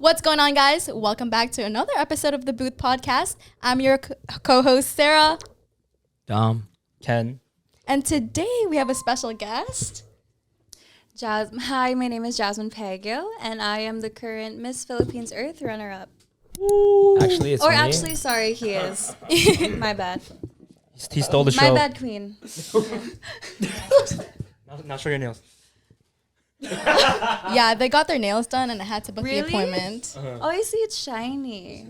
What's going on, guys? Welcome back to another episode of the Booth Podcast. I'm your co-host, Sarah. Dom. Ken. And today we have a special guest. Hi, my name is Jasmine Paguio, and I am the current Miss Philippines Earth runner-up. Actually, it's Or me. actually, sorry, he is. My bad. He stole the show. My bad, queen. Now show your nails. Yeah, they got their nails done and I had to book the Really? appointment. Oh, I see, it's shiny.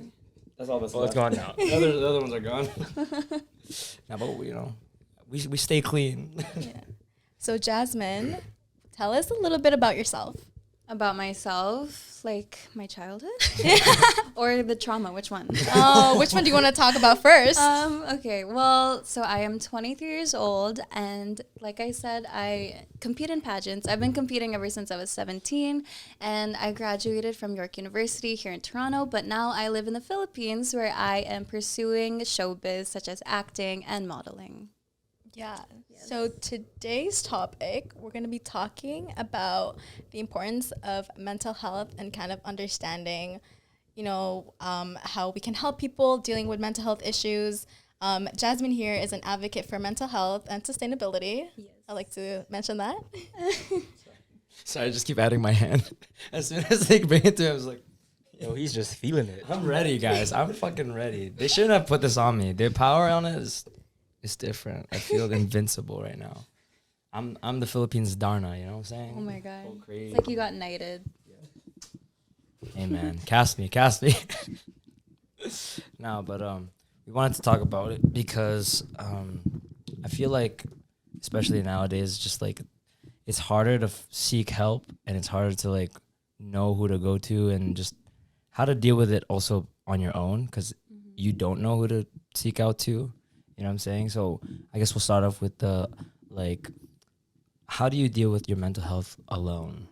That's all that's Well, it's left. gone now. The other ones are gone. Nah, but we stay clean. So Jasmine, tell us a little bit about yourself. About myself, like my childhood? Or the trauma, which one? Oh, which one do you want to talk about first? Okay, well, so I am 23 years old, and like I said, I compete in pageants. I've been competing ever since I was 17, and I graduated from York University here in Toronto, but now I live in the Philippines where I am pursuing showbiz such as acting and modeling. Yeah. So today's topic, we're going to be talking about the importance of mental health and kind of understanding, how we can help people dealing with mental health issues. Jasmine here is an advocate for mental health and sustainability. Yes. I'd like to mention that. Sorry, I just keep adding my hand. As soon as they bring it to him, I was like, Yo, he's just feeling it. I'm ready, guys. I'm fucking ready. They shouldn't have put this on me. The power on it is different. I feel invincible right now. I'm the Philippines Darna, you know what I'm saying? Oh my God. Go crazy. It's like you got knighted. Hey man, cast me. No, but we wanted to talk about it because I feel like, especially nowadays, just like it's harder to seek help and it's harder to like know who to go to and just how to deal with it also on your own because you don't know who to seek out to. You know what I'm saying? So I guess we'll start off with the like, how do you deal with your mental health alone?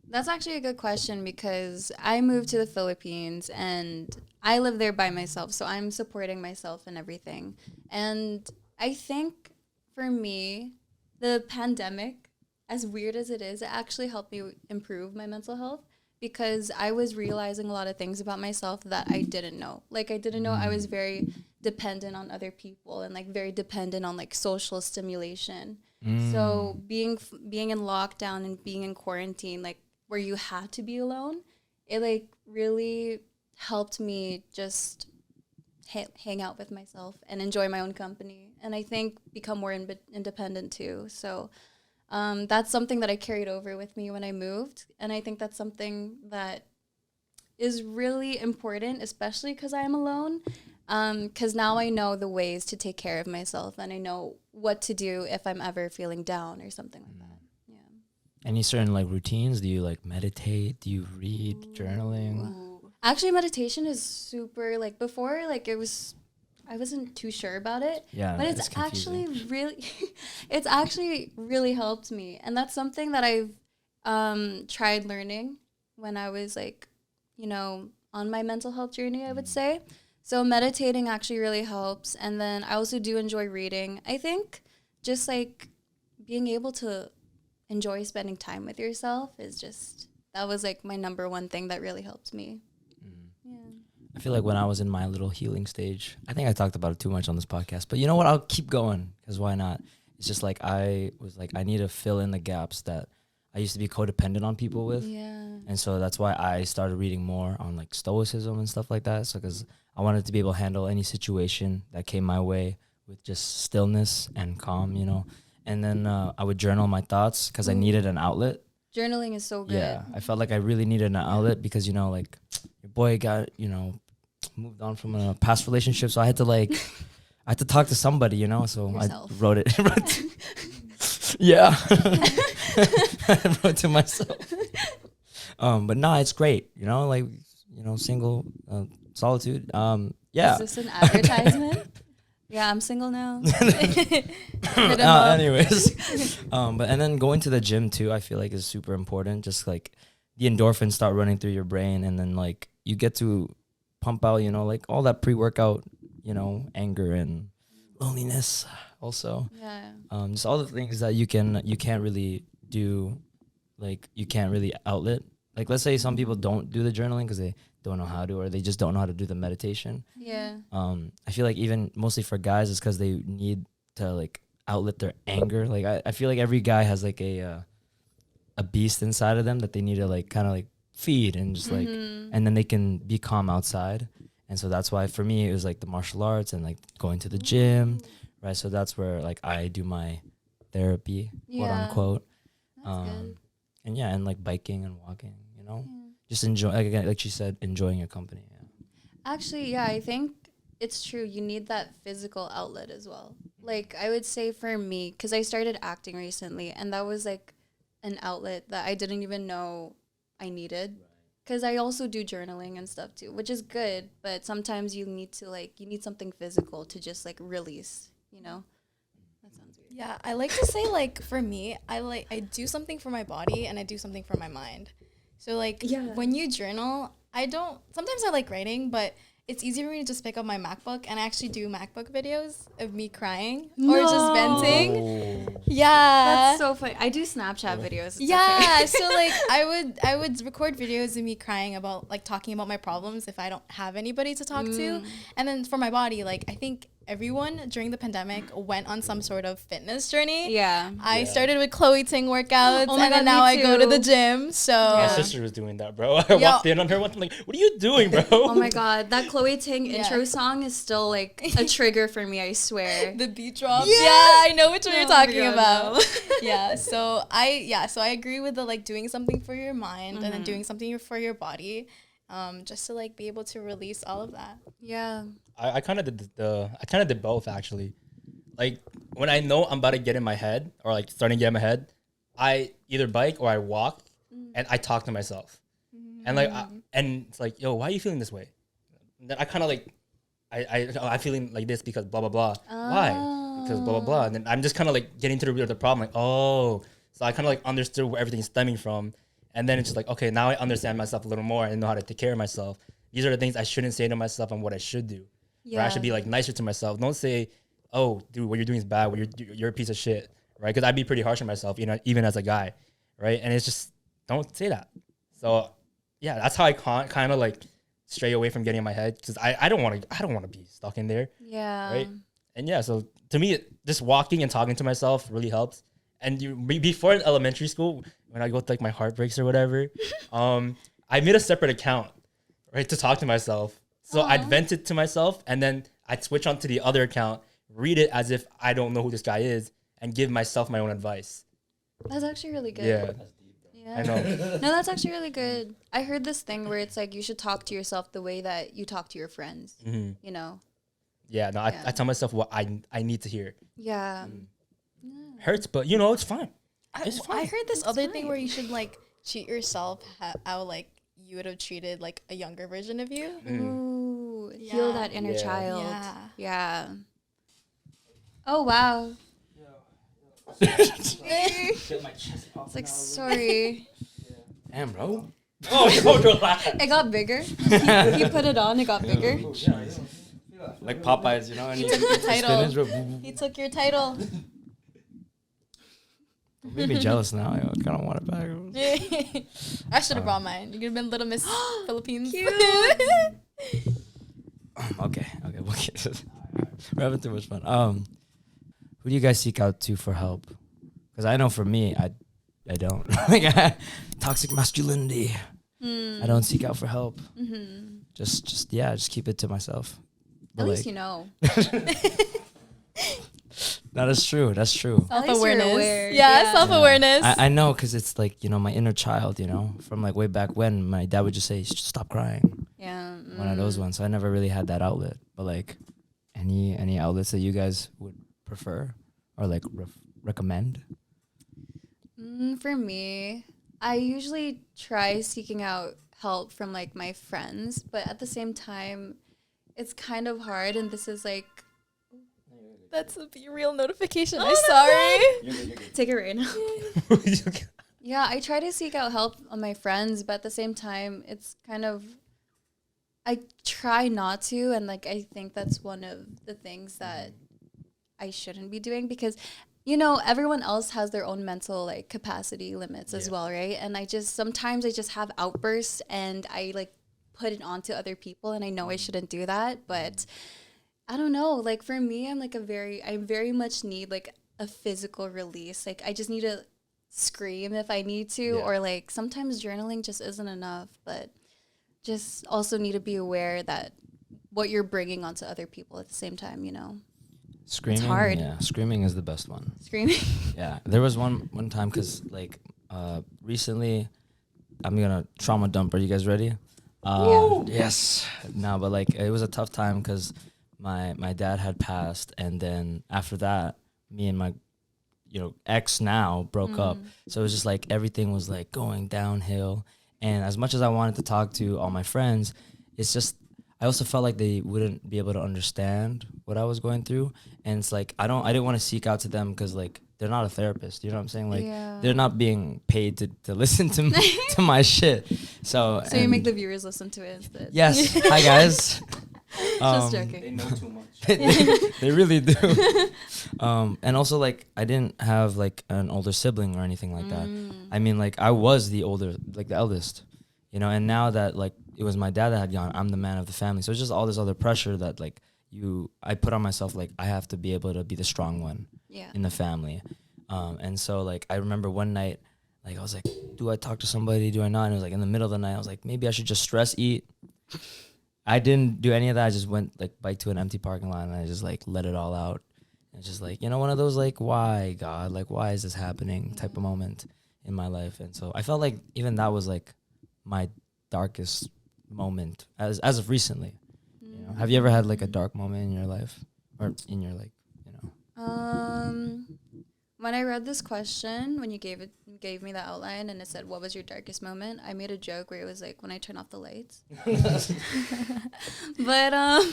That's actually a good question because I moved to the Philippines and I live there by myself. So I'm supporting myself and everything. And I think for me, the pandemic, as weird as it is, it actually helped me improve my mental health because I was realizing a lot of things about myself that I didn't know. Like I didn't know I was very dependent on other people and like very dependent on like social stimulation. So being in lockdown and being in quarantine, like where you had to be alone, it like really helped me just hang out with myself and enjoy my own company. And I think become more independent too. So that's something that I carried over with me when I moved. And I think that's something that is really important, especially because I am alone. Because now I know the ways to take care of myself and I know what to do if I'm ever feeling down or something like that. Yeah. Any certain like routines? Do you like meditate? Do you read? Journaling? Actually, meditation is super, like before, like I wasn't too sure about it. Yeah, but it's actually really, it's actually really helped me. And that's something that I've tried learning when I was like, on my mental health journey, I would say. So meditating actually really helps. And then I also do enjoy reading. I think just like being able to enjoy spending time with yourself that was like my number one thing that really helped me. Yeah. I feel like when I was in my little healing stage, I think I talked about it too much on this podcast, but you know what? I'll keep going because why not? It's just like I was like, I need to fill in the gaps that I used to be codependent on people with. Yeah. And so that's why I started reading more on like stoicism and stuff like that. So because I wanted to be able to handle any situation that came my way with just stillness and calm, And then I would journal my thoughts because I needed an outlet. Journaling is so good. Yeah, I felt like I really needed an outlet because, like your boy got, moved on from a past relationship. So I had to talk to somebody, So Yourself. I wrote it. Yeah. I wrote to myself. But nah, it's great, single, solitude. Yeah. Is this an advertisement? Yeah, I'm single now. Anyways, and then going to the gym too, I feel like is super important. Just like the endorphins start running through your brain, and then like you get to pump out, like all that pre-workout, anger and loneliness also. Yeah. Just all the things that you can't really do, like you can't really outlet like let's say some people don't do the journaling because they don't know how to, or they just don't know how to do the meditation. Yeah. I feel like even mostly for guys it's because they need to like outlet their anger. Like I feel like every guy has like a beast inside of them that they need to like kind of like feed and just like, and then they can be calm outside. And so that's why for me it was like the martial arts and like going to the gym, right? So that's where like I do my therapy, quote unquote. That's good. And yeah, and like biking and walking, you know, just enjoy, like again, like she said, enjoying your company. Yeah. Actually, yeah, I think it's true. You need that physical outlet as well. Like, I would say for me, because I started acting recently, and that was like an outlet that I didn't even know I needed. Because I also do journaling and stuff too, which is good. But sometimes you need to, like, you need something physical to just, like, release, you know? That sounds weird. Yeah, I like to say, like, for me, I do something for my body and I do something for my mind. So, like, when you journal, sometimes I like writing, but it's easier for me to just pick up my MacBook, and I actually do MacBook videos of me crying or just venting. Yeah. That's so funny. I do Snapchat videos. It's Yeah, okay. so like I would record videos of me crying about like talking about my problems if I don't have anybody to talk to. And then for my body, like I think everyone during the pandemic went on some sort of fitness journey. Yeah. I started with Chloe Ting workouts, Oh my and then God, now me I go to too. the gym. So My sister was doing that, bro. I walked in on her once. I'm like, "What are you doing, bro?" Oh my God, that Chloe Ting intro song is still like a trigger for me, I swear. the beat drops. Yeah, I know which one you're Oh my talking God, about. no. So I agree with the like doing something for your mind and then doing something for your body, just to like be able to release all of that. Yeah. I kind of did both actually. Like when I know I'm about to get in my head or like starting to get in my head, I either bike or I walk, and I talk to myself, and like and it's like, yo, why are you feeling this way? And then I kind of like I'm feeling like this because blah blah blah. Why? Because blah blah blah. And then I'm just kind of like getting to the root of the problem. Like, oh, so I kind of like understood where everything's stemming from, and then it's just like, okay, now I understand myself a little more and know how to take care of myself. These are the things I shouldn't say to myself and what I should do. Or I should be like nicer to myself. Don't say, oh, dude, what you're doing is bad. You're a piece of shit, right? Because I'd be pretty harsh on myself, you know, even as a guy, right? And it's just, don't say that. So, yeah, that's how I kind of like stray away from getting in my head, because I don't want to be stuck in there, Yeah. right? And yeah, so to me, just walking and talking to myself really helps. And before in elementary school, when I go to like my heartbreaks or whatever, I made a separate account, right, to talk to myself. So I'd vent it to myself, and then I'd switch onto the other account, read it as if I don't know who this guy is, and give myself my own advice. That's actually really good. Yeah, Yeah. I know. No, that's actually really good. I heard this thing where it's like you should talk to yourself the way that you talk to your friends. You know? Yeah, no, I tell myself what I need to hear. Yeah. Hurts, but you know, it's fine. It's I fine. heard this other thing where you should like treat yourself how like you would have treated like a younger version of you. Ooh, heal that inner Yeah. child. Yeah. Yeah. Oh, wow. It's like, sorry. Damn, bro. Oh, yo, relax. It got bigger. He put it on, it got bigger. Like Popeyes, you know, and He took your title. spinach. He took your title. Made me jealous now. I kind of want it back. I should have brought mine. You could have been Little Miss Philippines. Cute. Okay. We're having too much fun. Who do you guys seek out to for help? Because I know for me, I don't. Like, toxic masculinity. I don't seek out for help. Just keep it to myself. At least you know. That's true. At least you're aware. Yeah, self-awareness. I know, because it's like, you know, my inner child, you know, from like way back when my dad would just say, stop crying. Yeah. One of those ones. So I never really had that outlet. But like, any outlets that you guys would prefer or like recommend? For me, I usually try seeking out help from like my friends, but at the same time, it's kind of hard. And this is like, That's a Be Real notification. I'm sorry. take it right now. Yeah, I try to seek out help on my friends, but at the same time, it's kind of, I try not to. And like, I think that's one of the things that I shouldn't be doing, because you know, everyone else has their own mental like capacity limits as well, right? And sometimes I just have outbursts and I like put it onto other people, and I know I shouldn't do that, but I don't know. Like for me, I very much need like a physical release. Like I just need to scream if I need to, or like sometimes journaling just isn't enough, but just also need to be aware that what you're bringing onto other people at the same time, you know. Screaming, it's hard. yeah, screaming is the best one. Screaming. Yeah, there was one time because like recently, I'm gonna trauma dump. Are you guys ready? Yes. No, but like it was a tough time because my dad had passed, and then after that, me and my ex now broke up. So it was just like everything was like going downhill. And as much as I wanted to talk to all my friends, it's just I also felt like they wouldn't be able to understand what I was going through. And it's like I didn't want to seek out to them because like they're not a therapist. You know what I'm saying? Like they're not being paid to listen to to my shit. So you make the viewers listen to it instead. Yes. Hi guys. Just joking. They know too much. They really do. And also like I didn't have like an older sibling or anything like that. I mean like I was the eldest, and now that like it was my dad that had gone, I'm the man of the family. So it's just all this other pressure that like I put on myself, like I have to be able to be the strong one in the family. And so like I remember one night, like I was like, do I talk to somebody? Do I not? And it was like in the middle of the night, I was like, maybe I should just stress eat. I didn't do any of that. I just went like bike to an empty parking lot and I just like let it all out. And it's just like, one of those like, why God, like, why is this happening type of moment in my life. And so I felt like even that was like my darkest moment as of recently. Have you ever had like a dark moment in your life or in your like, When I read this question, when you gave me the outline and it said, what was your darkest moment? I made a joke where it was like, when I turn off the lights. But,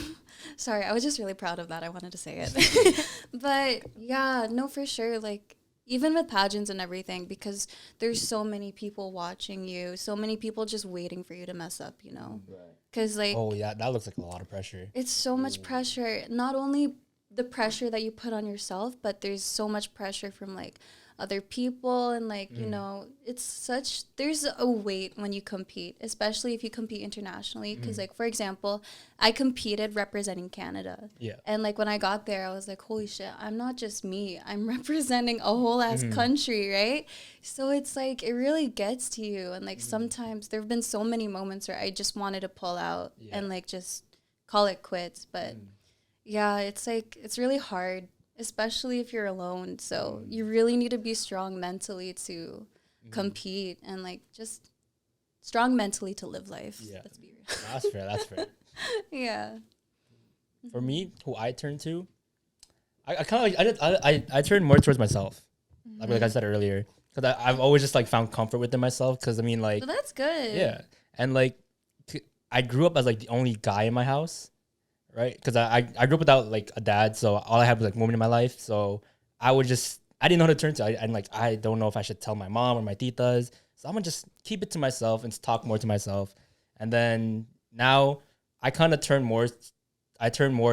sorry, I was just really proud of that. I wanted to say it. But yeah, no, for sure. Like, even with pageants and everything, because there's so many people watching you, so many people just waiting for you to mess up, Because like, Oh yeah, that looks like a lot of pressure. it's so much pressure. Not only the pressure that you put on yourself, but there's so much pressure from like other people and like there's a weight when you compete, especially if you compete internationally, because like for example, I competed representing Canada, and like when I got there I was like, holy shit, I'm not just me, I'm representing a whole ass country, right? So it's like it really gets to you, and like sometimes there have been so many moments where I just wanted to pull out and like just call it quits, but yeah, it's like it's really hard, especially if you're alone. So you really need to be strong mentally to compete, and like just strong mentally to live life. Yeah. Let's be real. That's fair. Yeah. For me, who I turn to, I kind of like I turn more towards myself, like I said earlier, because I've always just like found comfort within myself. Because I mean, like, So that's good. yeah, and like I grew up as like the only guy in my house, right? Because I grew up without like a dad, so all I had was like women in my life. So I didn't know who to turn to. I don't know if I should tell my mom or my titas. So I'm gonna just keep it to myself and talk more to myself. And then now I kind of turn more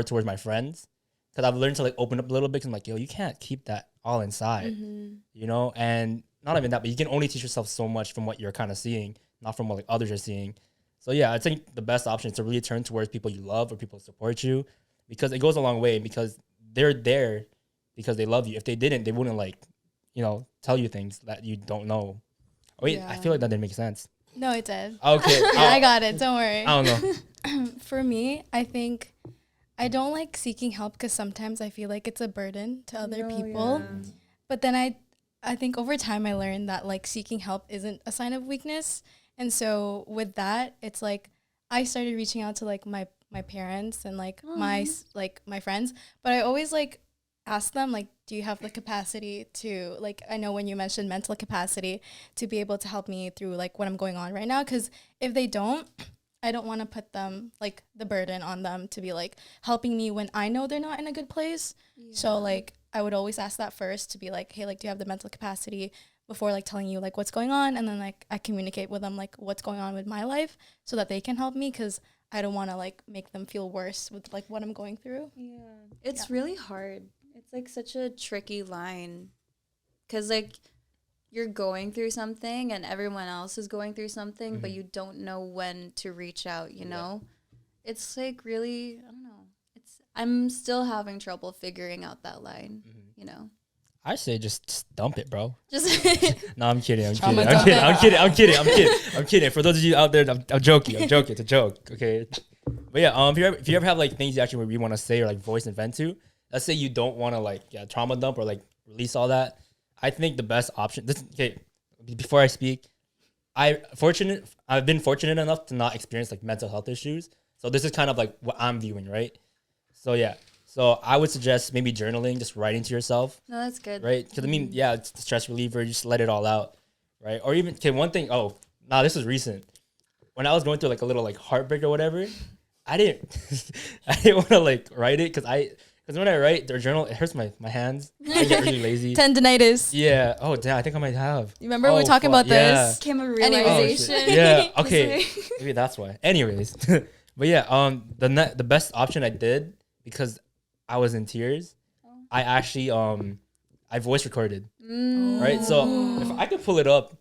towards my friends, because I've learned to like open up a little bit. 'Cause I'm like, yo, you can't keep that all inside, And not even that, but you can only teach yourself so much from what you're kind of seeing, not from what like others are seeing. So yeah, I think the best option is to really turn towards people you love or people who support you, because it goes a long way, because they're there because they love you. If they didn't, they wouldn't like, tell you things that you don't know. Wait, I feel like that didn't make sense. No, it did. Okay. I got it. Don't worry. I don't know. For me, I think I don't like seeking help because sometimes I feel like it's a burden to other people. Yeah. But then I think over time I learned that like seeking help isn't a sign of weakness. And so with that, it's like I started reaching out to like my parents and like my friends, but I always like ask them like, do you have the capacity to like, I know when you mentioned mental capacity to be able to help me through like what I'm going on right now, because if they don't, I don't want to put them like the burden on them to be like helping me when I know they're not in a good place. Yeah. So like I would always ask that first to be like, hey, like, do you have the mental capacity before like telling you like what's going on, and then like I communicate with them like what's going on with my life so that they can help me, because I don't want to like make them feel worse with like what I'm going through. Yeah, it's really hard. It's like such a tricky line because like you're going through something and everyone else is going through something, but you don't know when to reach out, you know? It's like really, I don't know. I'm still having trouble figuring out that line, you know? I say just dump it, bro. Just No, I'm kidding. I'm Trauma kidding. I'm dump. kidding. I'm kidding. I'm kidding. I'm kidding. I'm kidding. For those of you out there, I'm joking. I'm joking. It's a joke. Okay. But yeah, if you ever have like things you actually really want to say or like voice and vent to, let's say you don't want to like trauma dump or like release all that. I think the best option. Before I speak, I've been fortunate enough to not experience like mental health issues. So this is kind of like what I'm viewing, right? So yeah. So I would suggest maybe journaling, just writing to yourself. no, that's good. Right? Because I mean, yeah, it's a stress reliever. You just let it all out, right? Or even one thing. Oh, nah, this was recent. When I was going through like a little like heartbreak or whatever, I didn't want to like write it because when I write the journal, it hurts my hands. I get really lazy. Tendinitis. Yeah. Oh damn, I think I might have. You remember we were talking about this? Came a Oh, realization. shit. Yeah. Okay. Maybe that's why. Anyways, but yeah, the best option I did because I was in tears. I actually I voice recorded. Right. So if I could pull it up,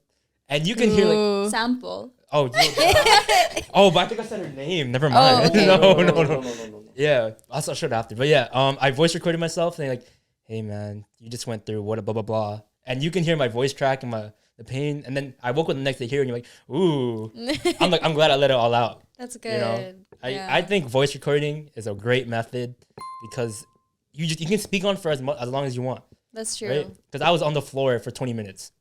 and you can hear like Sample. oh but I think I said her name. Never mind. okay. No. Yeah, I'll show it after. But yeah, I voice recorded myself and like, hey man, you just went through what blah blah blah, and you can hear my voice track and the pain, and then I woke up the next day here and you're like, ooh, I'm glad I let it all out. That's good. You know, Yeah. I think voice recording is a great method because you can speak on for as long as you want, That's true. right? Because I was on the floor for 20 minutes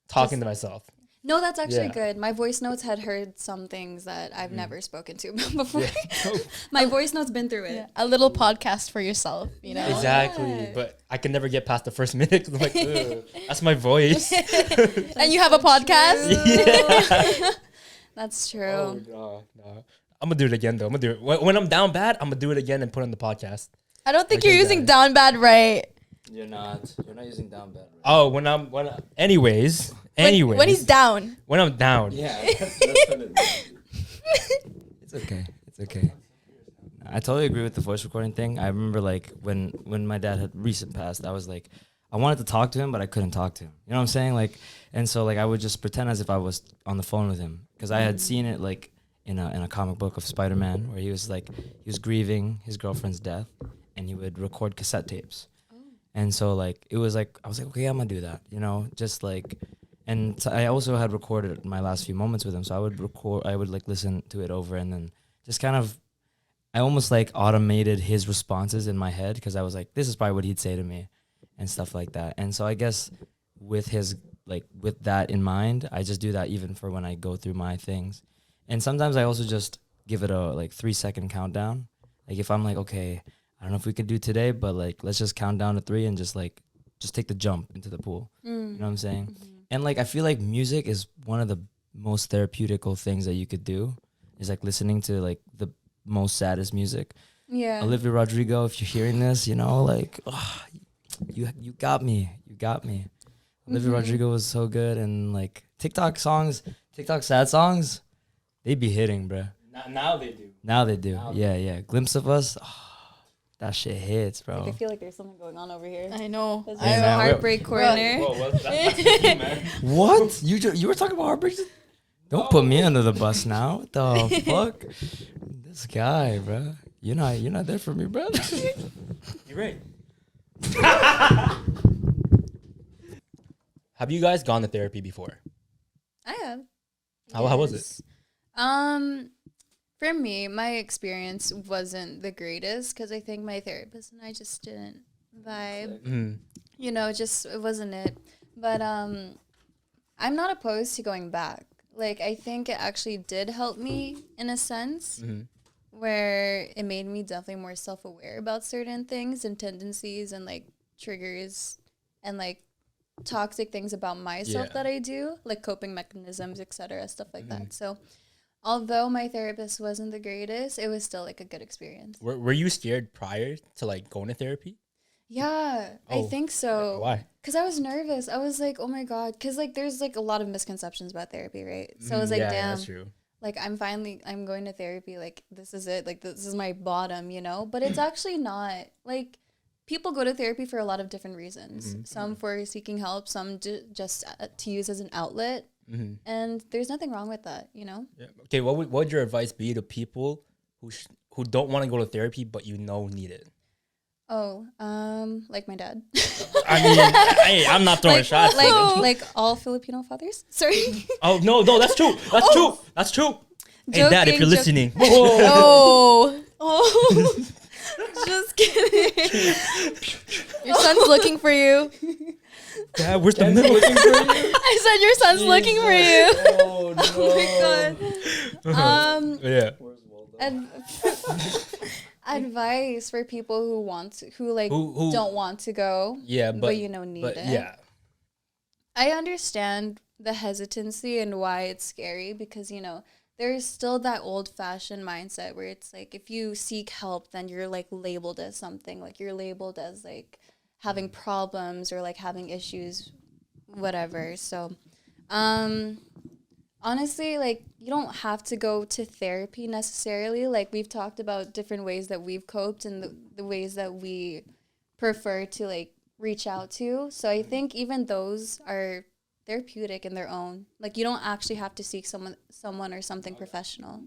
talking to myself. No, that's actually Yeah. good. My voice notes had heard some things that I've never spoken to before. Yeah. My voice notes been through it. Yeah, a little podcast for yourself, you know? Exactly, Yeah. but I can never get past the first minute 'cause I'm like, ugh, that's my voice. And you have a podcast? Yeah. That's true. Oh, no. I'm gonna do it again though. I'm gonna do it when I'm down bad. I'm gonna do it again and put it on the podcast. I don't think Okay, you're using guys. down bad right. You're not using down bad. Right? Oh, anyways, When he's down. when I'm down. Yeah, it's okay. It's okay. I totally agree with the voice recording thing. I remember like when my dad had recent passed, I was like, I wanted to talk to him, but I couldn't talk to him. You know what I'm saying? Like, and so like I would just pretend as if I was on the phone with him because I had seen it like in a comic book of Spider-Man where he was grieving his girlfriend's death, and he would record cassette tapes. And so like it was like I was like, okay, I'm gonna do that, you know, just like. And so I also had recorded my last few moments with him, so I would like listen to it over, and then just kind of, I almost like automated his responses in my head because I was like, this is probably what he'd say to me, and stuff like that. And so I guess with that in mind, I just do that even for when I go through my things. And sometimes I also just give it a 3-second countdown. Like if I'm like, okay, I don't know if we could do today, but like let's just count down to 3 and just take the jump into the pool. You know what I'm saying? And like I feel like music is one of the most therapeutical things that you could do. Is like listening to like the most saddest music. Yeah. Olivia Rodrigo, if you're hearing this, you know, like you got me. Olivia Rodrigo was so good, and like TikTok sad songs, they be hitting, bruh. Now they do. Now they do. Yeah. Glimpse of Us, that shit hits, bro. I feel like there's something going on over here. I know. There's Hey, a man, heartbreak corner. Whoa, that's you, man. What? You were talking about heartbreak? Don't put me under the bus now. What the fuck? This guy, bro. You're not there for me, bro. You're right. Have you guys gone to therapy before? I have. How was it? For me, my experience wasn't the greatest because I think my therapist and I just didn't vibe. Mm. You know, just it wasn't it. But I'm not opposed to going back. Like I think it actually did help me in a sense where it made me definitely more self-aware about certain things and tendencies and like triggers and like toxic things about myself that I do, like coping mechanisms, etc., stuff like that. So although my therapist wasn't the greatest, it was still like a good experience. Were you scared prior to like going to therapy? Yeah, I think so. Why? Because I was nervous. I was like, oh my God. Because like there's like a lot of misconceptions about therapy, right? So I was like, yeah, damn. that's true. Like I'm going to therapy. Like this is it. Like this is my bottom, you know? But it's actually not. Like people go to therapy for a lot of different reasons. Some for seeking help, some just to use as an outlet. And there's nothing wrong with that, you know? Yeah. Okay, what would your advice be to people who don't want to go to therapy but need it? Oh, like my dad. I mean, hey, I'm not throwing shots. Like all Filipino fathers. Sorry. Oh no, that's true. That's true. That's true. Hey, Dad, if you're listening. Oh. Just kidding. Your son's looking for you. Dad, where's the milk? I said your son's looking for you. Oh no. Oh my god. Yeah. Advice for people who don't want to go. Yeah, but need it. Yeah. I understand the hesitancy and why it's scary because there's still that old-fashioned mindset where it's like if you seek help, then you're like labeled as something. Like you're labeled as like having problems or like having issues, whatever. So, honestly, like you don't have to go to therapy necessarily. Like we've talked about different ways that we've coped and the ways that we prefer to like reach out to. So I think even those are therapeutic in their own. Like you don't actually have to seek someone or something professional,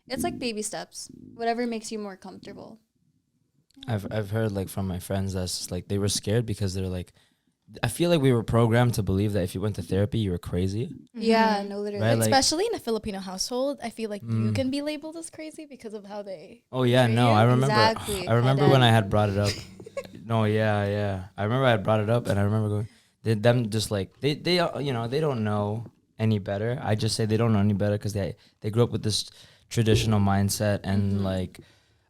It's like baby steps. Whatever makes you more comfortable. I've heard like from my friends that's just, like they were scared because they're like, I feel like we were programmed to believe that if you went to therapy you were crazy. Yeah, no, literally. Right, like, especially in a Filipino household, I feel like you can be labeled as crazy because of how they. Oh yeah, no, I remember. Exactly. I remember when I had brought it up. No, yeah. I remember I had brought it up, and I remember going, them just like they they don't know any better. I just say they don't know any better because they grew up with this traditional mindset, and like,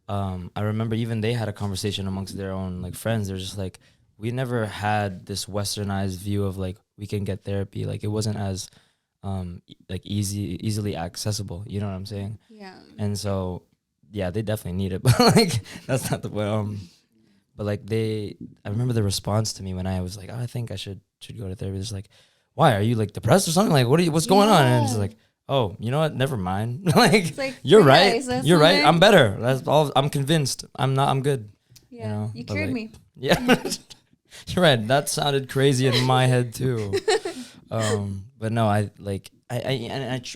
I remember even they had a conversation amongst their own like friends. They're just like, we never had this westernized view of like we can get therapy. Like it wasn't as like easily accessible. You know what I'm saying? Yeah. And so yeah, they definitely need it, but like that's not the way. But like I remember the response to me when I was like, oh, I think I should go to therapy. It's like, why are you like depressed or something? Like what's going on? And it's like, oh, you know what? Never mind. like you're right. You're right. I'm better. That's all. I'm convinced. I'm good. Yeah. You cured me. Yeah. You're right. That sounded crazy in my head too. But no, I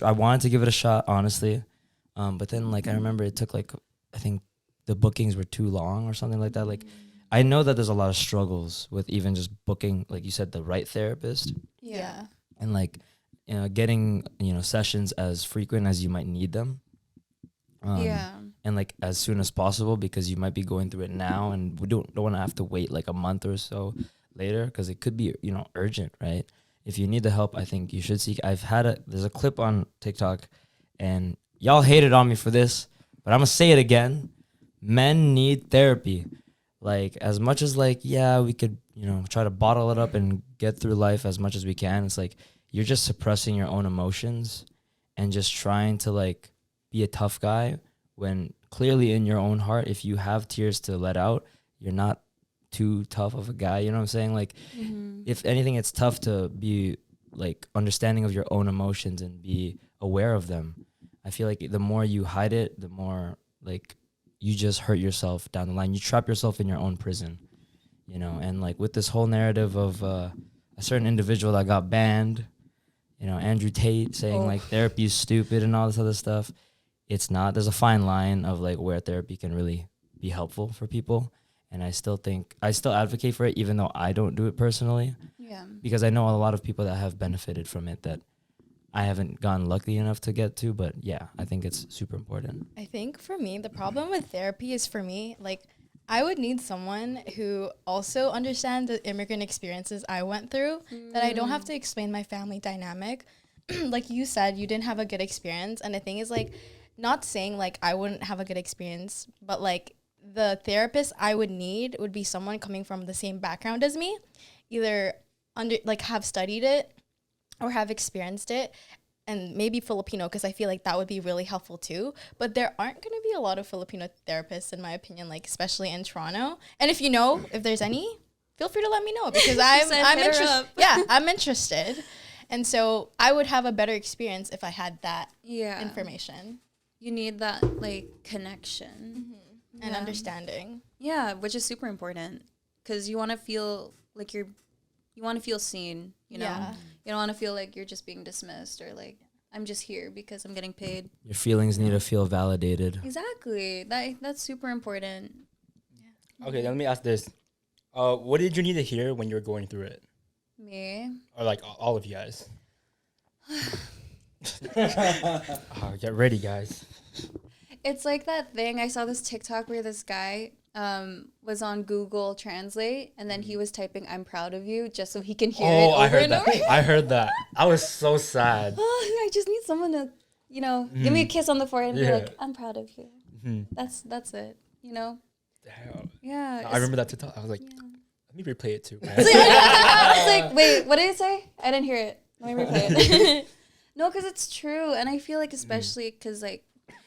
wanted to give it a shot, honestly. But then like I remember it took like I think the bookings were too long or something like that. Like I know that there's a lot of struggles with even just booking, like you said, the right therapist. Yeah. And like getting sessions as frequent as you might need them. And like as soon as possible because you might be going through it now and we don't want to have to wait like a month or so later because it could be urgent, right? If you need the help, I think you should seek. There's a clip on TikTok and y'all hated on me for this, but I'm gonna say it again. Men need therapy. Like as much as like, yeah, we could, try to bottle it up and get through life as much as we can. It's like, you're just suppressing your own emotions and just trying to like be a tough guy when clearly in your own heart, if you have tears to let out, you're not too tough of a guy. You know what I'm saying? Like if anything, it's tough to be like understanding of your own emotions and be aware of them. I feel like the more you hide it, the more like you just hurt yourself down the line. You trap yourself in your own prison, and like with this whole narrative of a certain individual that got banned, Andrew Tate saying like therapy is stupid and all this other stuff. It's not. There's a fine line of like where therapy can really be helpful for people. And I still advocate for it, even though I don't do it personally. Yeah. Because I know a lot of people that have benefited from it that I haven't gotten lucky enough to get to, but yeah, I think it's super important. I think for me, the problem with therapy is like I would need someone who also understands the immigrant experiences I went through, that I don't have to explain my family dynamic. Like you said, you didn't have a good experience. And the thing is like, not saying like I wouldn't have a good experience, but like the therapist I would need would be someone coming from the same background as me, either have studied it or have experienced it, and maybe Filipino, because I feel like that would be really helpful too. But there aren't going to be a lot of Filipino therapists, in my opinion, like especially in Toronto. And if there's any, feel free to let me know because I'm interested. Yeah, I'm interested. And so I would have a better experience if I had that information. You need that like connection. and understanding. Yeah, which is super important because you want to feel like you want to feel seen, you know? Yeah. You don't want to feel like you're just being dismissed or like, I'm just here because I'm getting paid. Your feelings need to feel validated. Exactly. That's super important. Okay, let me ask this. What did you need to hear when you were going through it? Me? Or like all of you guys? Get ready, guys. It's like that thing. I saw this TikTok where this guy was on Google Translate and then he was typing "I'm proud of you" just so he can hear it over I heard and that. over. I heard that. I was so sad. Oh, I just need someone to, give me a kiss on the forehead and be like, "I'm proud of you." That's it. You know? Damn. Yeah. I remember that TikTok. I was like, let me replay it too. Man. It's like, wait, what did it say? I didn't hear it. Let me replay it. No, because it's true, and I feel like especially because like,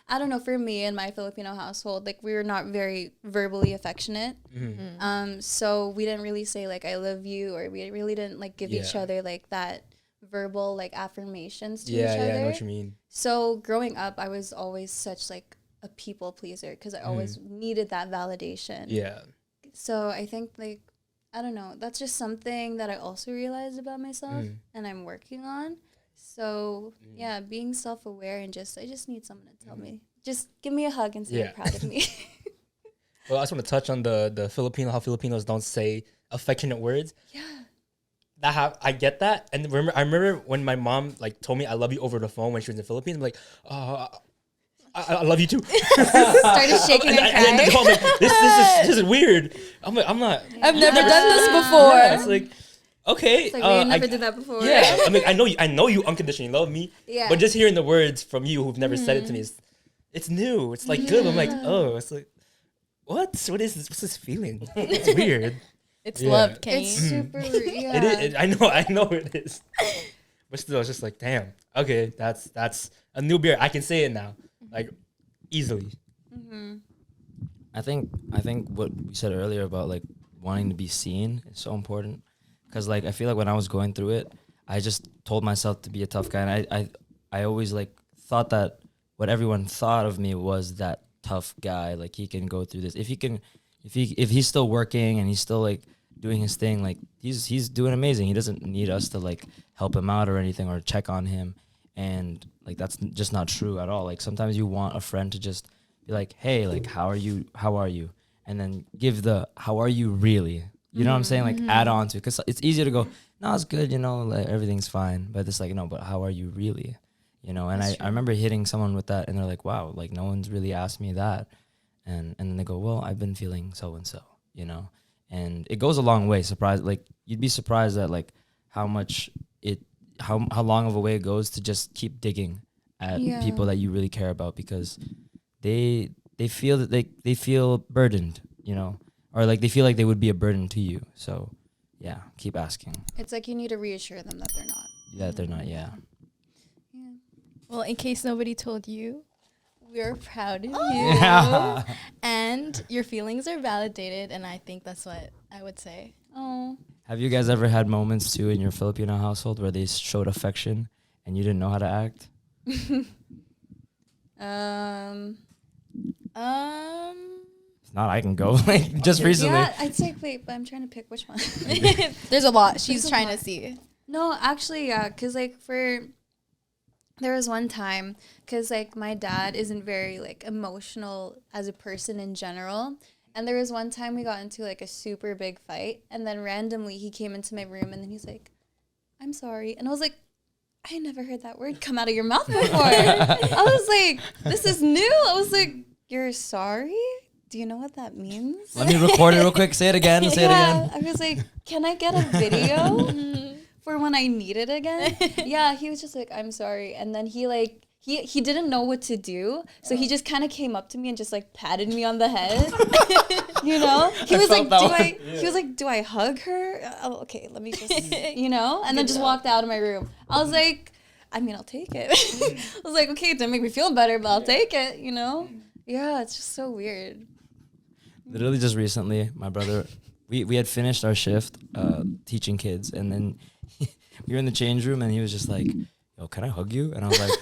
I don't know, for me in my Filipino household, like we were not very verbally affectionate. So we didn't really say like "I love you" or we really didn't like give each other like that verbal like affirmations to each other. Yeah, I know what you mean. So growing up, I was always such like a people pleaser because I always needed that validation. Yeah. So I think like, I don't know, that's just something that I also realized about myself and I'm working on. So yeah, being self-aware and I just need someone to tell me, just give me a hug and say you're proud of me. Well, I just want to touch on the Filipino, how Filipinos don't say affectionate words. Yeah. I get that. And I remember when my mom like told me I love you over the phone when she was in the Philippines. I'm like, I love you too. Started shaking and crying. And then I'm like, this is weird. I'm like, I've never done this before. Yeah, it's like, okay. It's like, we never did that before. Yeah. I mean, I know you unconditionally love me. Yeah. But just hearing the words from you who've never said it to me it's new. It's like good. I'm like, oh, it's like, what? What is this? What's this feeling? It's weird. It's love, Kenny. It's super, yeah. It is. I know it is. But still, it's just like, damn. Okay, that's a new beer. I can say it now, like easily. I think what we said earlier about like wanting to be seen is so important, because like I feel like when I was going through it, I just told myself to be a tough guy, and I always like thought that what everyone thought of me was that tough guy, like he can go through this if he's still working and he's still like doing his thing, like he's doing amazing. He doesn't need us to like help him out or anything or check on him, and like that's just not true at all. Like sometimes you want a friend to just be like, hey, like how are you, and then give the how are you really, you know what I'm saying, like add on to it, because it's easier to go, no, it's good, like everything's fine, but it's like, no, but how are you really, and I remember hitting someone with that and they're like, wow, like no one's really asked me that, and then they go, well, I've been feeling so and so, and it goes a long way. Like you'd be surprised at like how much how long of a way it goes to just keep digging at people that you really care about, because they feel that they feel burdened, or like they feel like they would be a burden to you. So yeah, keep asking. It's like you need to reassure them that they're not. That they're not, yeah. Well, in case nobody told you, we're proud of you. And your feelings are validated, and I think that's what I would say. Oh. Have you guys ever had moments too in your Filipino household where they showed affection and you didn't know how to act? If not, I can go. Like just recently. Yeah, I'd say wait, but I'm trying to pick which one. There's a lot. She's trying to see. No, actually, yeah, because like there was one time, because like my dad isn't very like emotional as a person in general, and there was one time we got into like a super big fight, and then randomly he came into my room and then he's like, I'm sorry, and I was like, I never heard that word come out of your mouth before. I was like, this is new. I was like, you're sorry? Do you know what that means? Let me record it real quick. Say it again. Say it again. I was like, can I get a video for when I need it again? Yeah, he was just like, I'm sorry. And then he didn't know what to do. So he just kind of came up to me and just like patted me on the head. He was like, do I hug her? Oh, okay, let me just, and then just walked out of my room. I was like, I mean, I'll take it. I was like, okay, it didn't make me feel better, but I'll take it, Yeah, it's just so weird. Literally just recently, my brother, we had finished our shift teaching kids, and then we were in the change room, and he was just like, yo, can I hug you? And I was like,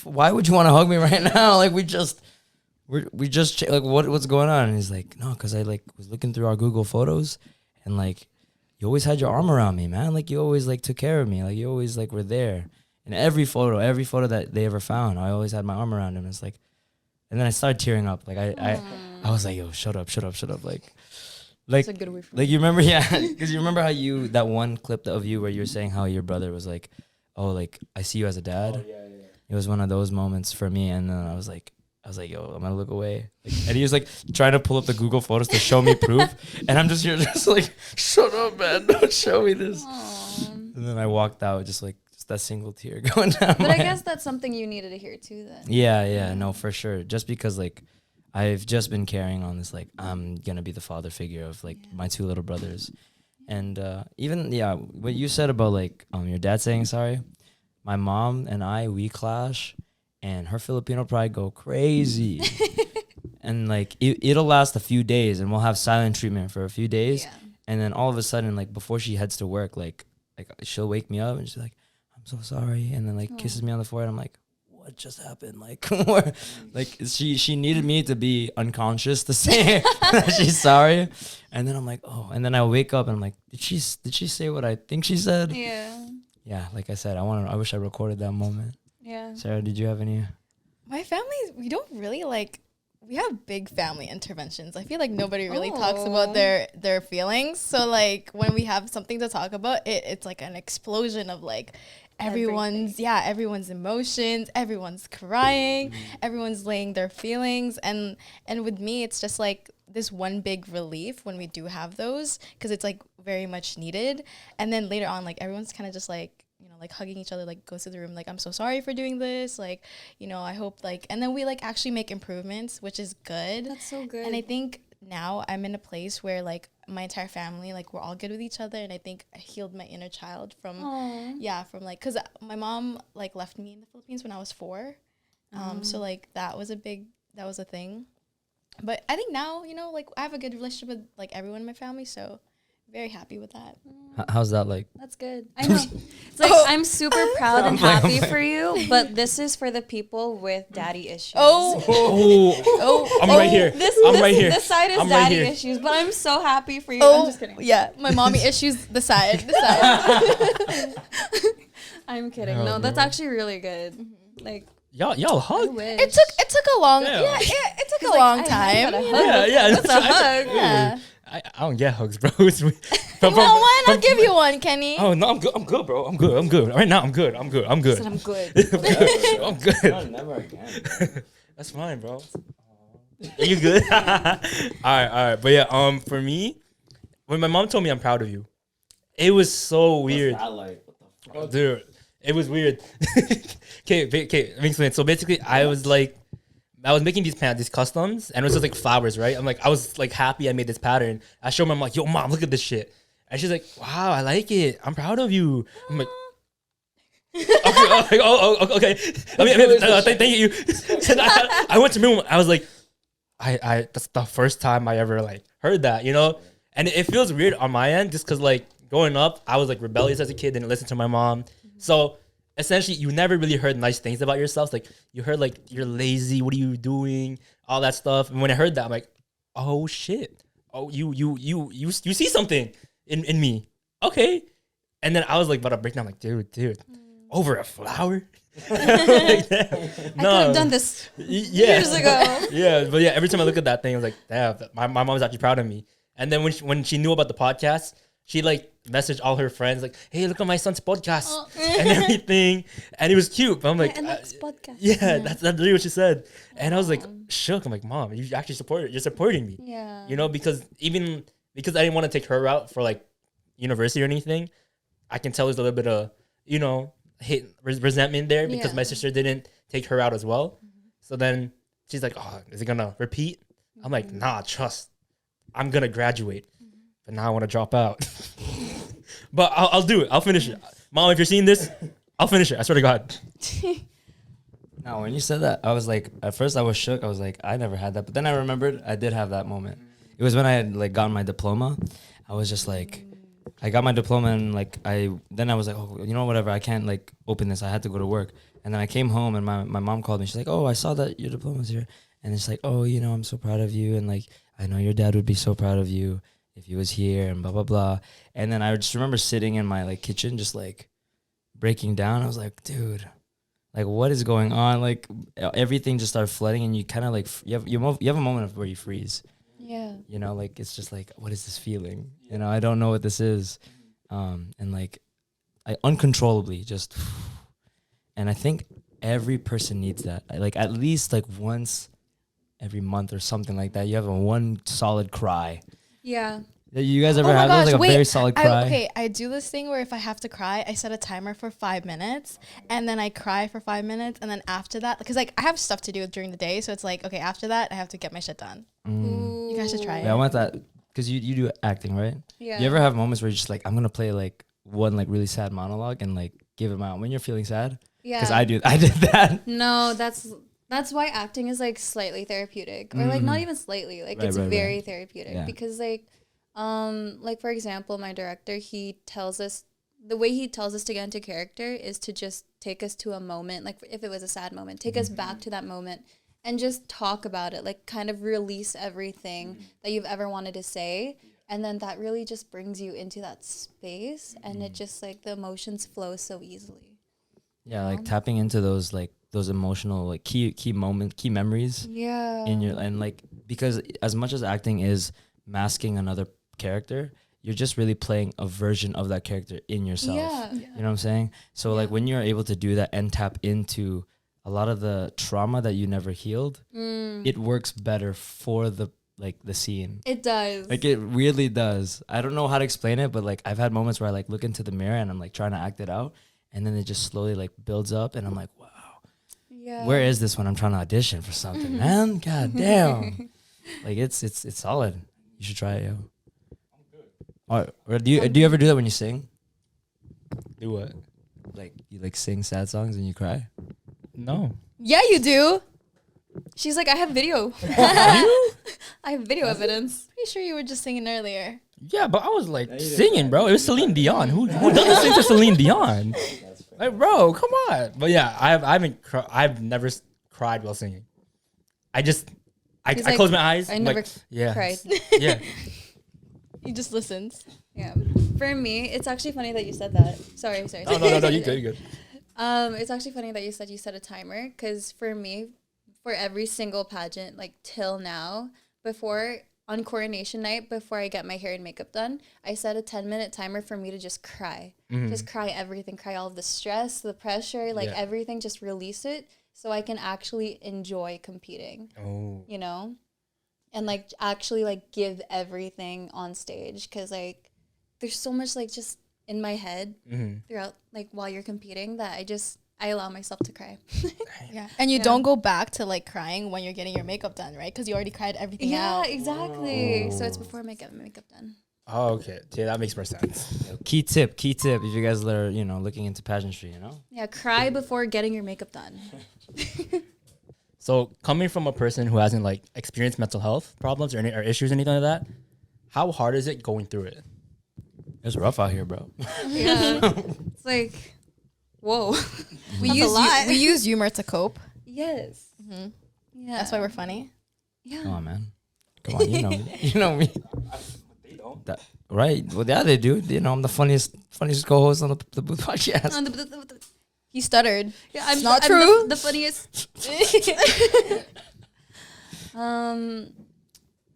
why would you want to hug me right now? Like we're we just like what's going on?" And he's like, "No, because I like was looking through our Google Photos, and like you always had your arm around me, man. Like you always like took care of me. Like you always like were there. In every photo that they ever found, I always had my arm around him. It's like, and then I started tearing up. Like I was like, yo, shut up. Like, That's a good way for like you remember, yeah, because you remember how that one clip of you where you were saying how your brother was like, oh, like I see you as a dad. Oh, yeah. It was one of those moments for me, and then I was like, yo, I'm gonna look away. Like, and he was like trying to pull up the Google Photos to show me proof, and I'm just here, just like, shut up, man, don't show me this. Aw. And then I walked out, just that single tear going down. But I guess that's something you needed to hear too then. Yeah, no, for sure. Just because like I've just been carrying on this like I'm gonna be the father figure of like my two little brothers, and even what you said about like your dad saying sorry, my mom and we clash, and her Filipino pride go crazy, and like it'll last a few days, and we'll have silent treatment for a few days, and then all of a sudden like before she heads to work like she'll wake me up and she's like, I'm so sorry, and then like kisses me on the forehead. I'm like, what just happened? Like, like she needed me to be unconscious to say that she's sorry, and then I'm like, oh, and then I wake up and I'm like, did she say what I think she said? Yeah, like I said, I wish I recorded that moment. Yeah. Sarah, did you have any? My family, we don't really like. We have big family interventions. I feel like nobody really talks about their feelings. So like when we have something to talk about, it's like an explosion of like everyone's emotions, everyone's crying, everyone's laying their feelings, and with me it's just like this one big relief when we do have those, because it's like very much needed. And then later on, like everyone's kind of just like, you know, like hugging each other, like goes to the room, like, I'm so sorry for doing this, like, you know, I hope like, and then we like actually make improvements, which is good. That's so good. And I think now I'm in a place where like my entire family, like we're all good with each other, and I think I healed my inner child from from like, because my mom like left me in the Philippines when I was 4, so like that was a thing. But I think now, you know, like I have a good relationship with like everyone in my family, so very happy with that. How's that like? That's good. I know. It's like I'm super proud and happy for you, but this is for the people with daddy issues. I'm right here. I'm right here. This side is I'm daddy right here. issues, but I'm so happy for you. I'm just kidding. Yeah, my mommy issues the side. I'm kidding. Oh, No, that's bro. actually really good. Like Y'all I hug. wish. It took a long Yeah. it took a long time. Yeah. That's a hug. Yeah. I don't get hugs, bro. It's weird. You want one? I'll give you one, Kenny. Oh no, I'm good, bro. I'm good. Right now, I'm good. I said I'm good. I'm good. Never again. That's fine, bro. Are you good? all right. But yeah, for me, when my mom told me I'm proud of you, it was so weird. Oh, dude, it was weird. Okay, let me explain. So basically, I was making these customs, and it was just like flowers, right? I was like happy I made this pattern. I showed my mom, like, yo, mom, look at this shit. And she's like, wow, I like it. I'm proud of you. I'm like, okay. Thank you. And I went to my room. I was like, I that's the first time I ever like heard that, you know? And it feels weird on my end just because like growing up, I was like rebellious as a kid, didn't listen to my mom. So essentially, you never really heard nice things about yourself. Like you heard like you're lazy, what are you doing, all that stuff. And when I heard that, I'm like, oh shit, oh you see something in me, okay. And then I was like about to break down, like dude, over a flower. Like, no. I could have done this years ago. Yeah, but yeah, every time I look at that thing, I was like, damn, my mom's actually proud of me. And then when she knew about the podcast, she like messaged all her friends like, hey, look at my son's podcast and everything. And it was cute. But I'm like, and that's podcast. Yeah, that's really what she said. And I was like shook. I'm like, mom, you actually you're supporting me. Yeah. You know, because I didn't want to take her out for like university or anything. I can tell there's a little bit of, you know, hate resentment there because my sister didn't take her out as well. So then she's like, oh, is it gonna repeat? I'm like, nah, trust. I'm gonna graduate. But now I want to drop out. But I'll do it. I'll finish it. Mom, if you're seeing this, I'll finish it. I swear to God. No, when you said that, I was like, at first I was shook. I was like, I never had that. But then I remembered I did have that moment. It was when I had like gotten my diploma. I was just like, I got my diploma and like I was like, oh, you know, whatever. I can't like open this. I had to go to work. And then I came home and my mom called me. She's like, oh, I saw that your diploma's here. and it's like, oh, you know, I'm so proud of you, and like I know your dad would be so proud of you if he was here, and blah blah blah. And then I just remember sitting in my like kitchen, just like breaking down. I was like, dude, like what is going on? Like everything just started flooding, and you kind of like you have a moment of where you freeze. Yeah. You know, like it's just like, what is this feeling? You know, I don't know what this is, and like I uncontrollably just, and I think every person needs that. Like at least like once every month or something like that. You have a one solid cry. Yeah. You guys ever Oh my have those, gosh, like a wait, very solid cry? Okay, I do this thing where if I have to cry, I set a timer for 5 minutes, and then I cry for 5 minutes, and then after that, because like I have stuff to do during the day, so it's like, okay, after that, I have to get my shit done. You guys should try it. Yeah, I want that because you do acting, right? Yeah. You ever have moments where you're just like, I'm gonna play like one like really sad monologue and like give it out when you're feeling sad? Yeah. Because I did that. No, that's why acting is like slightly therapeutic, or like not even slightly, like Right, it's right, very right. therapeutic Yeah. because like for example, my director, the way he tells us to get into character is to just take us to a moment, like if it was a sad moment, take us back to that moment and just talk about it, like kind of release everything that you've ever wanted to say. And then that really just brings you into that space, and it just like the emotions flow so easily. Yeah, like tapping into those emotional like key memories Yeah. in your, and like because as much as acting is masking another character, you're just really playing a version of that character in yourself. Yeah. You know what I'm saying? So like when you're able to do that and tap into a lot of the trauma that you never healed, it works better for the scene. It does. Like it really does. I don't know how to explain it, but like I've had moments where I like look into the mirror and I'm like trying to act it out, and then it just slowly like builds up, and I'm like, wow, Yeah. where is this when I'm trying to audition for something, man? God damn. Like it's solid. You should try it, yo. Or do you ever do that when you sing? Do what? Like you like sing sad songs and you cry? No. Yeah, you do. She's like, I have video. I have video evidence. Pretty sure you were just singing earlier. Yeah, but I was like singing, bro. It was Celine Dion. Who doesn't sing to Celine Dion? Like, bro, come on. But yeah, I've never cried while singing. I He's like, close my eyes. I I'm never like, yeah, cried. yeah. You just listened. Yeah. For me, it's actually funny that you said that. Sorry. Oh, no, you good, you good. It's actually funny that you set a timer, because for me, for every single pageant, like till now, on coronation night, before I get my hair and makeup done, I set a 10-minute timer for me to just cry. Just cry everything, cry all of the stress, the pressure, like everything, just release it so I can actually enjoy competing. Oh. You know? And like actually like give everything on stage, because like there's so much like just in my head throughout like while you're competing that I allow myself to cry. Yeah. And you don't go back to like crying when you're getting your makeup done, right? Because you already cried everything out. Yeah, exactly. So it's before I get my makeup done. Oh, okay. Yeah, that makes more sense. Key tip if you guys are, you know, looking into pageantry, you know? Yeah, cry before getting your makeup done. So coming from a person who hasn't like experienced mental health problems or issues, anything like that, how hard is it going through it? It's rough out here, bro. Yeah. It's like, whoa. We use humor to cope. Yes. Yeah. That's why we're funny. Yeah. Come on, man. Come on, you know me. You know me. They don't. Right. Well, yeah, they do. You know, I'm the funniest co-host on the Booth podcast. He stuttered. Yeah, I'm not I'm true. The funniest.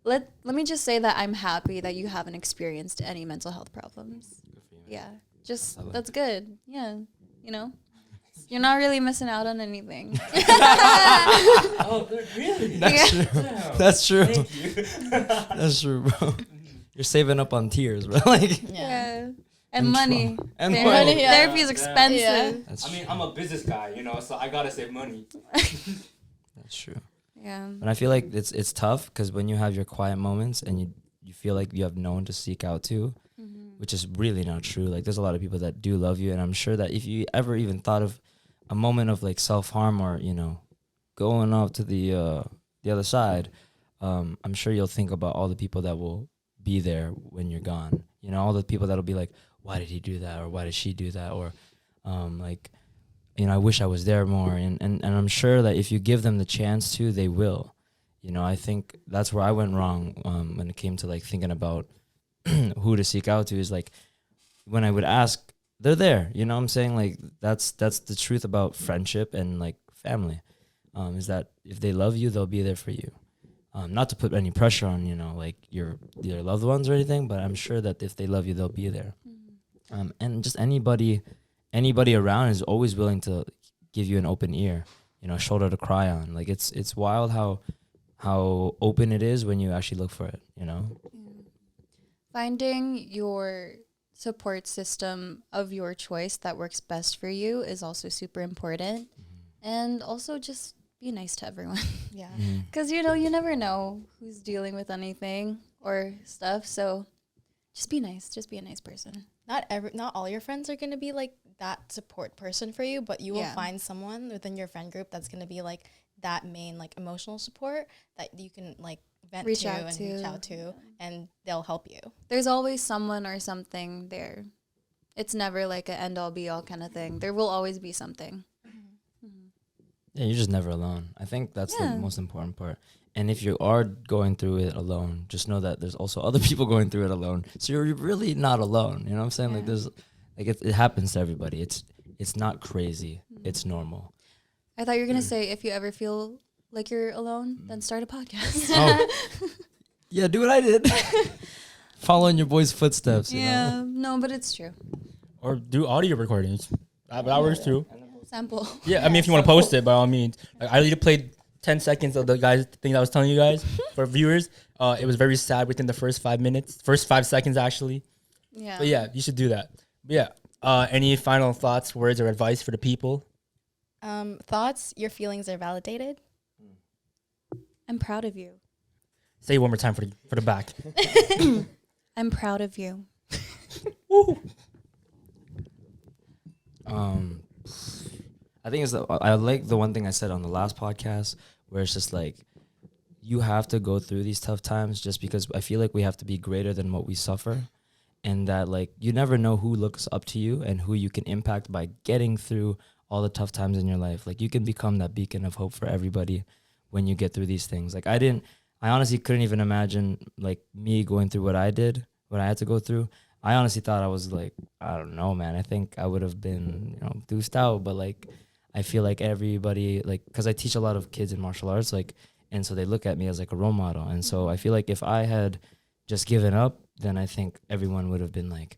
Let me just say that I'm happy that you haven't experienced any mental health problems. Yeah, just that's good. Yeah, you know, you're not really missing out on anything. Oh, really? That's true. That's true, bro. You're saving up on tears, bro. Like, Yeah. And money. And Therapy, money, yeah. therapy is expensive. Yeah. that's I mean, I'm a business guy, you know, so I gotta save money. that's true. Yeah. But I feel like it's tough because when you have your quiet moments and you feel like you have no one to seek out to, which is really not true. Like there's a lot of people that do love you, and I'm sure that if you ever even thought of a moment of like self-harm or, you know, going off to the other side, I'm sure you'll think about all the people that will be there when you're gone. You know, all the people that'll be like, why did he do that, or why did she do that, or like, you know, I wish I was there more. And I'm sure that if you give them the chance to, they will. You know, I think that's where I went wrong when it came to like thinking about who to seek out to. Is like when I would ask, they're there. You know what I'm saying? Like that's the truth about friendship and like family. Is that if they love you, they'll be there for you. Not to put any pressure on, you know, like your loved ones or anything, but I'm sure that if they love you, they'll be there. And just anybody around is always willing to give you an open ear, you know, a shoulder to cry on. Like it's wild how open it is when you actually look for it, you know. Finding your support system of your choice that works best for you is also super important. And also just be nice to everyone. Yeah. Because, you know, you never know who's dealing with anything or stuff. So just be nice. Just be a nice person. Not all your friends are going to be like that support person for you, but you will Yeah. find someone within your friend group that's going to be like that main like emotional support that you can like reach out to and they'll help you. There's always someone or something there. It's never like an end all be all kind of thing. There will always be something. Yeah, you're just never alone. I think that's Yeah. the most important part. And if you are going through it alone, just know that there's also other people going through it alone. So you're really not alone. You know what I'm saying? Yeah. Like there's like it happens to everybody. It's not crazy. It's normal. I thought you were going to say if you ever feel like you're alone, then start a podcast. Oh. Yeah, do what I did. Follow in your boy's footsteps. You know? No, but it's true. Or do audio recordings. That works too. Sample. Yeah, I mean, if you want to post it, by all means. Like, I literally played 10 seconds of the guys thing I was telling you guys for viewers. It was very sad within the first 5 seconds actually. Yeah. But yeah, you should do that. But yeah. Any final thoughts, words, or advice for the people? Thoughts, your feelings are validated. I'm proud of you. Say it one more time for the back. I'm proud of you. Woo. I think I like the one thing I said on the last podcast where it's just like you have to go through these tough times just because I feel like we have to be greater than what we suffer, and that like you never know who looks up to you and who you can impact by getting through all the tough times in your life. Like you can become that beacon of hope for everybody when you get through these things. Like I honestly couldn't even imagine like me going through what I did, what I had to go through. I honestly thought I was like, I don't know, man. I think I would have been, you know, deuced out, but like I feel like everybody, like, because I teach a lot of kids in martial arts, like, and so they look at me as like a role model. And so I feel like if I had just given up, then I think everyone would have been like,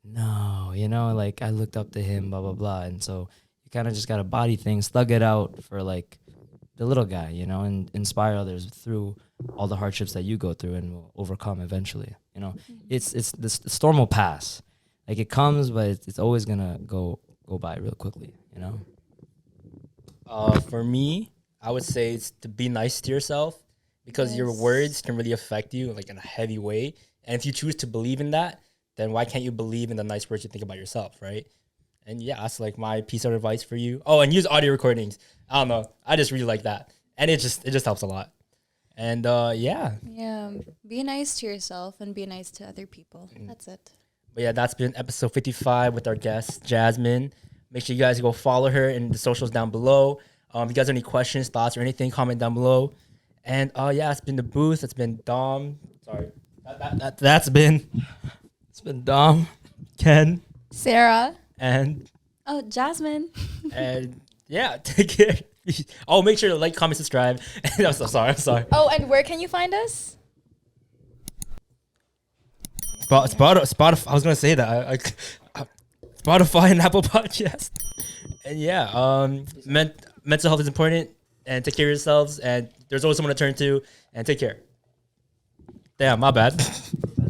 no, you know, like I looked up to him, blah, blah, blah. And so you kind of just got to body things, thug it out for like the little guy, you know, and inspire others through all the hardships that you go through and will overcome eventually. You know, it's the storm will pass. Like it comes, but it's always going to go by real quickly, you know? For me, I would say it's to be nice to yourself because your words can really affect you like in a heavy way. And if you choose to believe in that, then why can't you believe in the nice words you think about yourself, right? And yeah, that's like my piece of advice for you. Oh, and use audio recordings. I don't know. I just really like that. And it just helps a lot. And yeah. Yeah. Be nice to yourself and be nice to other people. That's it. But yeah, that's been episode 55 with our guest, Jasmine. Make sure you guys go follow her in the socials down below. If you guys have any questions, thoughts, or anything, comment down below. And yeah, it's been the booth. It's been Dom. Sorry. That's been... It's been Dom, Ken, Sarah. and... Oh, Jasmine. And yeah, take care. Oh, make sure to like, comment, subscribe. I'm so sorry. I'm sorry. Oh, and where can you find us? Spotify. I was gonna say that. Spotify and Apple Podcast. And yeah, mental health is important. And take care of yourselves. And there's always someone to turn to. And take care. Damn, my bad.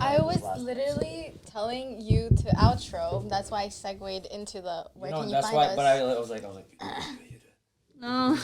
I was literally telling you to outro. That's why I segued into the where can you find us. I was like, No.